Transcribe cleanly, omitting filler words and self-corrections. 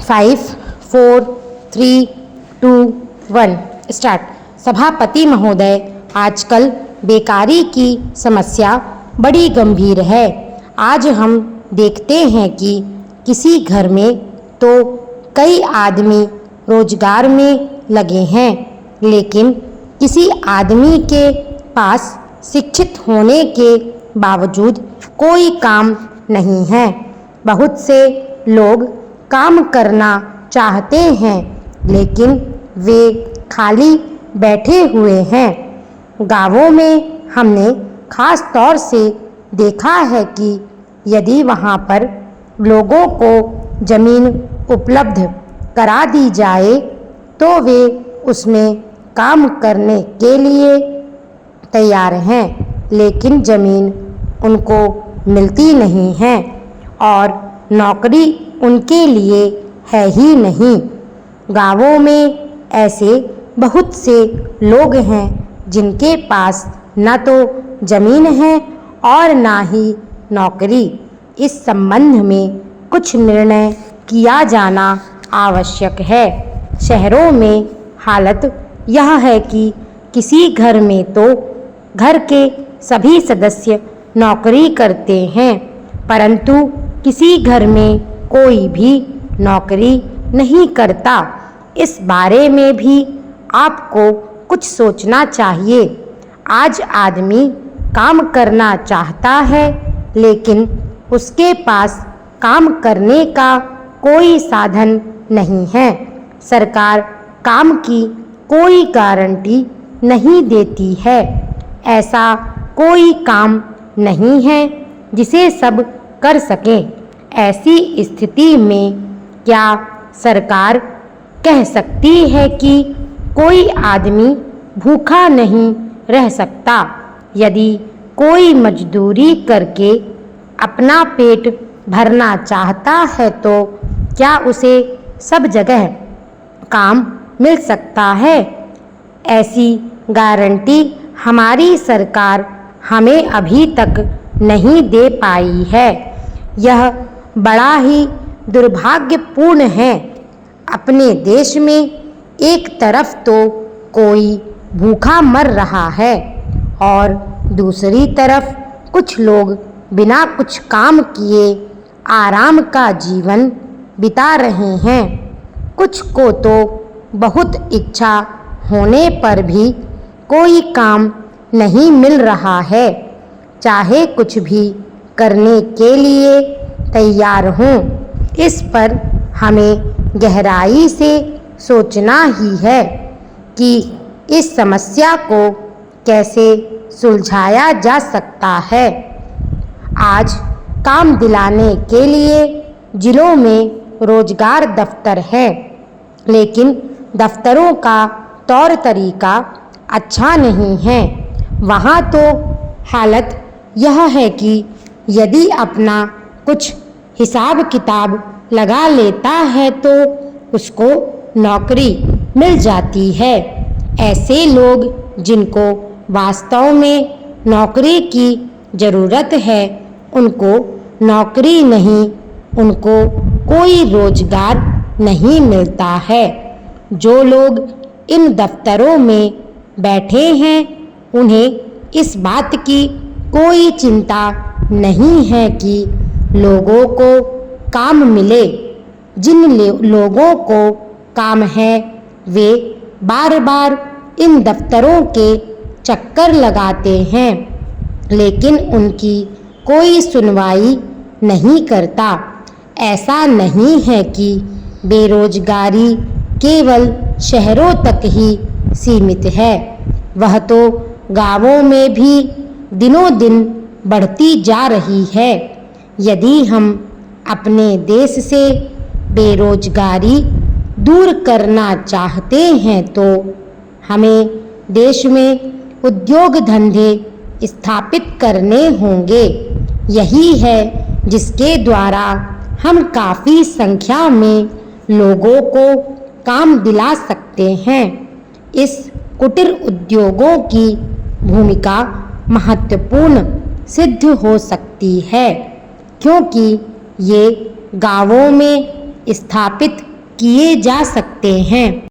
5, 4, 3, 2, 1 start. सभापति महोदय, आजकल बेकारी की समस्या बड़ी गंभीर है। आज हम देखते हैं कि किसी घर में तो कई आदमी रोजगार में लगे हैं, लेकिन किसी आदमी के पास शिक्षित होने के बावजूद कोई काम नहीं है। बहुत से लोग काम करना चाहते हैं, लेकिन वे खाली बैठे हुए हैं। गांवों में हमने खास तौर से देखा है कि यदि वहां पर लोगों को जमीन उपलब्ध करा दी जाए तो वे उसमें काम करने के लिए तैयार हैं, लेकिन ज़मीन उनको मिलती नहीं है और नौकरी उनके लिए है ही नहीं। गांवों में ऐसे बहुत से लोग हैं जिनके पास न तो ज़मीन है और ना ही नौकरी। इस संबंध में कुछ निर्णय किया जाना आवश्यक है। शहरों में हालत यह है कि किसी घर में तो घर के सभी सदस्य नौकरी करते हैं, परंतु किसी घर में कोई भी नौकरी नहीं करता। इस बारे में भी आपको कुछ सोचना चाहिए। आज आदमी काम करना चाहता है, लेकिन उसके पास काम करने का कोई साधन नहीं है। सरकार काम की कोई गारंटी नहीं देती है। ऐसा कोई काम नहीं है जिसे सब कर सकें। ऐसी स्थिति में क्या सरकार कह सकती है कि कोई आदमी भूखा नहीं रह सकता? यदि कोई मजदूरी करके अपना पेट भरना चाहता है तो क्या उसे सब जगह काम मिल सकता है? ऐसी गारंटी हमारी सरकार हमें अभी तक नहीं दे पाई है। यह बड़ा ही दुर्भाग्यपूर्ण है। अपने देश में एक तरफ तो कोई भूखा मर रहा है और दूसरी तरफ कुछ लोग बिना कुछ काम किए आराम का जीवन बिता रहे हैं। कुछ को तो बहुत इच्छा होने पर भी कोई काम नहीं मिल रहा है, चाहे कुछ भी करने के लिए तैयार हों। इस पर हमें गहराई से सोचना ही है कि इस समस्या को कैसे सुलझाया जा सकता है। आज काम दिलाने के लिए जिलों में रोजगार दफ्तर है, लेकिन दफ्तरों का तौर तरीका अच्छा नहीं है। वहाँ तो हालत यह है कि यदि अपना कुछ हिसाब किताब लगा लेता है तो उसको नौकरी मिल जाती है। ऐसे लोग जिनको वास्तव में नौकरी की ज़रूरत है, उनको नौकरी नहीं, उनको कोई रोजगार नहीं मिलता है। जो लोग इन दफ्तरों में बैठे हैं, उन्हें इस बात की कोई चिंता नहीं है कि लोगों को काम मिले। जिन लोगों को काम है वे बार बार इन दफ्तरों के चक्कर लगाते हैं, लेकिन उनकी कोई सुनवाई नहीं करता। ऐसा नहीं है कि बेरोजगारी केवल शहरों तक ही सीमित है, वह तो गांवों में भी दिनों दिन बढ़ती जा रही है। यदि हम अपने देश से बेरोजगारी दूर करना चाहते हैं तो हमें देश में उद्योग धंधे स्थापित करने होंगे। यही है जिसके द्वारा हम काफ़ी संख्या में लोगों को काम दिला सकते हैं। इस कुटीर उद्योगों की भूमिका महत्वपूर्ण सिद्ध हो सकती है, क्योंकि ये गांवों में स्थापित किए जा सकते हैं।